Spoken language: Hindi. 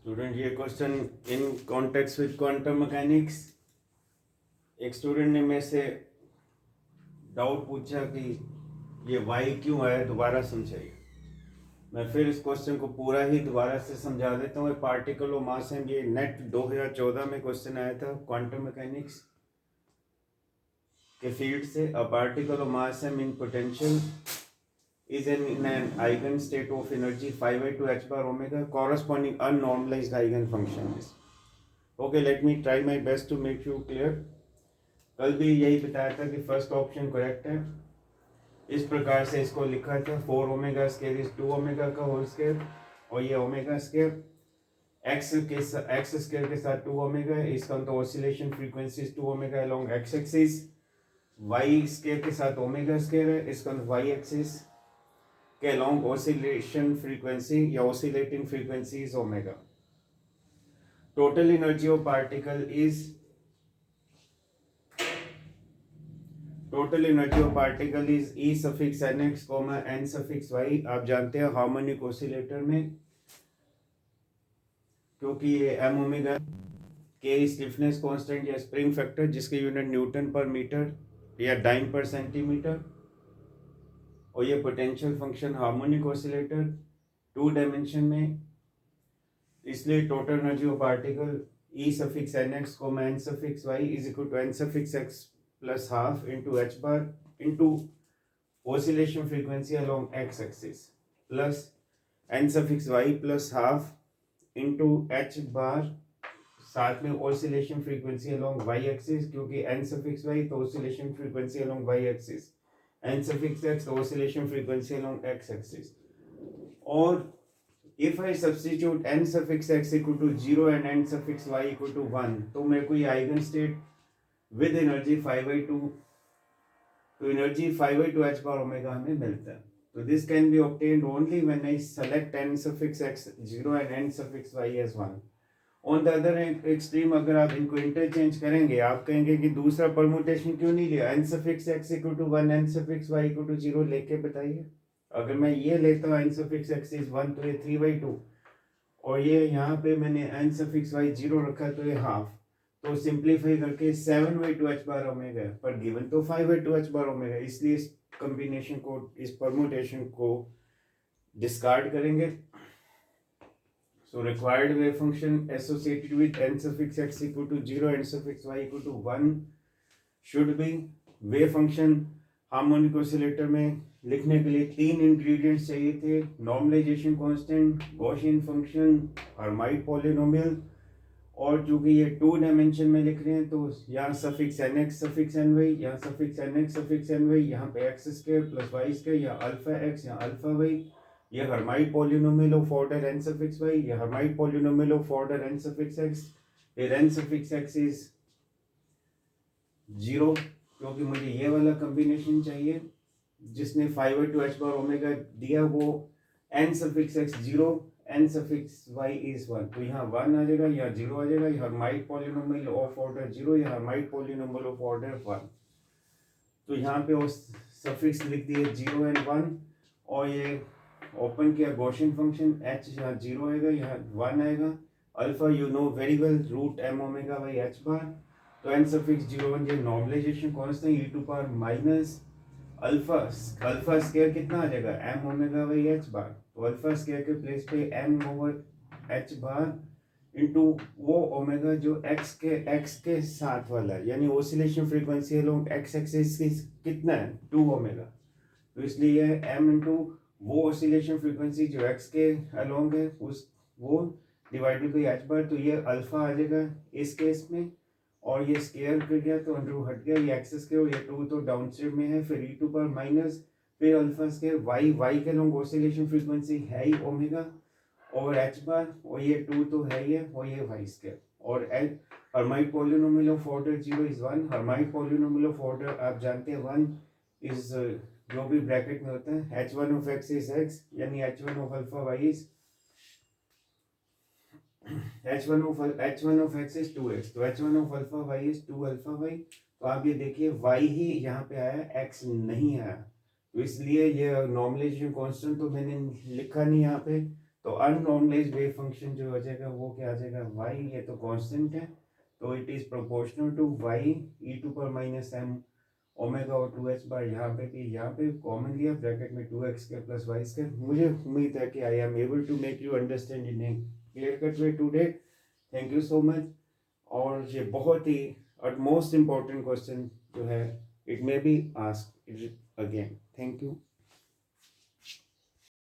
स्टूडेंट, ये question in context with quantum mechanics, एक स्टूडेंट ने मेरे से डाउट पूछा कि ये वाई क्यों है, दोबारा समझाइए। मैं फिर इस क्वेश्चन को पूरा ही दोबारा से समझा देता हूँ। पार्टिकल और मास एंड, ये नेट 2014 में क्वेश्चन आया था क्वांटम मैकेनिक्स के फील्ड से। अ पार्टिकल और mass M in potential is in an eigen state of energy 5a2 h bar omega corresponding unnormalized eigen function is. Okay, let me try my best to make you clear. कल भी यही बताया था कि फर्स्ट ऑप्शन करेक्ट है। इस प्रकार से इसको लिखा था 4 ओमेगा स्केयर इज 2 ओमेगा का होल स्केयर, और ये ओमेगा स्केयर एक्स स्केयर के साथ 2 ओमेगा है। इसका तो oscillation frequency 2 omega along X axis. Y square के साथ ओमेगा स्केयर है, इसका वाई एक्सिस के along oscillation frequency या oscillating frequency is omega. Total energy of particle is E suffix nx n suffix y। आप जानते हैं हार्मोनिक ऑसिलेटर में, क्योंकि ये m ओमेगा के स्टिफनेस कांस्टेंट या स्प्रिंग फैक्टर जिसके यूनिट न्यूटन पर मीटर या डाइन पर सेंटीमीटर, और ये potential function harmonic oscillator 2 dimension में, इसलिए total energy of particle E suffix nx n suffix y is equal to n suffix x plus half into h bar into oscillation frequency along x axis plus n suffix y plus half into h bar साथ में oscillation frequency along y axis, क्योंकि n suffix y तो oscillation frequency along y axis, n suffix x तो oscillation frequency along x axis। और if I substitute n suffix x equal to 0 and n suffix y equal to 1, तो मेरे को ये आइगन स्टेट विद एनर्जी 5/2 तो एनर्जी 5/2 h bar omega हमें मिलता है। तो this can be obtained only when I select n suffix x 0 and n suffix y as 1। On the other extreme अगर आप इनको इंटरचेंज करेंगे, आप कहेंगे कि दूसरा परमुटेशन क्यों नहीं लिया, n suffix x equal to 1 n suffix y equal to 0 लेके बताइए। अगर मैं ये लेता हूँ n suffix x is 1 तो ये 3/2, और ये यहाँ पे मैंने n suffix y 0 रखा तो ये हाफ, तो सिंप्लीफाई करके 7/2 h bar ओमेगा, पर गिवन तो 5/2 h bar ओमेगा, इसलिए इस कॉम्बिनेशन को, इस परमुटेशन को डिस्कार्ड करेंगे। So required wave function associated with n suffix x equal to 0 n suffix y equal to 1 should be, wave function harmonic oscillator में लिखने के लिए 3 इंग्रेडिएंट्स चाहिए थे: normalisation constant, Gaussian function, Hermite polynomial. और चूंकि ये 2 डायमेंशन में लिख रहे हैं तो यहाँ सफिक्स nx सफिक्स ny, यहाँ सफिक्स nx सफिक्स ny, यहाँ पे x square plus y square, यहाँ अल्फा x, यहाँ अल्फा y, ये Hermite polynomial of order n suffix y, ये Hermite polynomial of order n suffix x। फिर n सफिक्स x इज 0, क्योंकि मुझे ये वाला कॉम्बिनेशन चाहिए जिसने 5/2 h bar ओमेगा दिया, वो n suffix x 0 n suffix y is 1, तो यहाँ 1 आ जाएगा, यहाँ 0 आ जाएगा, यहाँ हर्माइट पॉलिनोमियल ऑफ ऑर्डर 0, यहाँ हर्माइट पॉलिनोमियल ऑफ ऑर्डर 1। तो यहाँ पे वो सफिक्स लिख दिए 0 एंड 1, और ये ओपन किया गॉसियन फंक्शन h, यहाँ 0 आएगा, यहाँ 1 आएगा। Alpha you know very well, root m omega by h bar, तो n सफिक्स 0 1 ये normalisation constant e to power minus alpha square कितना आ जाएगा, m omega by h bar, तो अल्फा स्क्वायर के प्लेस पे m over h bar into वो ओमेगा जो x के साथ वाला है, यानी oscillation frequency along x axis कितना है 2 ओमेगा, तो इसलिए m इनटू वो ओसिलेशन फ्रीक्वेंसी जो x के अलोंग है उस वो डिवाइडेड बाई h bar, तो ये अल्फा आ जाएगा इस केस में, और ये स्केयर कर गया तो अंडर हट गया, ये एक्स स्केयर, ये 2 तो डाउनस्ट्रीम में है, फिर e टू पावर माइनस, फिर अल्फा स्केयर y के लॉन्ग ऑसिलेशन फ्रीक्वेंसी है ही ओमेगा और h बार, और ये 2 तो है ही है, और ये y स्केयर, और Hermite polynomial of order 0 is 1। Hermite polynomial of order आप जानते हैं 1 इज जो भी ब्रैकेट में होता है h1 of x is x, यानी h1 of alpha y is h1 of x is 2x, तो h1 of alpha y is 2 alpha y। तो आप ये देखिए y ही यहाँ पे आया, x नहीं आया, तो इसलिए ये नॉर्मलाइजेशन कांस्टेंट तो मैंने लिखा नहीं यहाँ पे, तो अननॉर्मलाइज्ड वेव फंक्शन जो हो जाएगा वो क्या आ जाएगा, y, ये तो कांस्टेंट है, तो it is proportional to y e to power minus m omega और 2h बार, यहाँ पे भी यहाँ पे कॉमन लिया ब्रैकेट में 2x² प्लस y²। मुझे उम्मीद है कि I am able to make you understand in a clear cut way today. Thank you so much. और ये बहुत ही और मोस्ट इम्पॉर्टेंट क्वेश्चन जो है, it may be asked again. Thank you.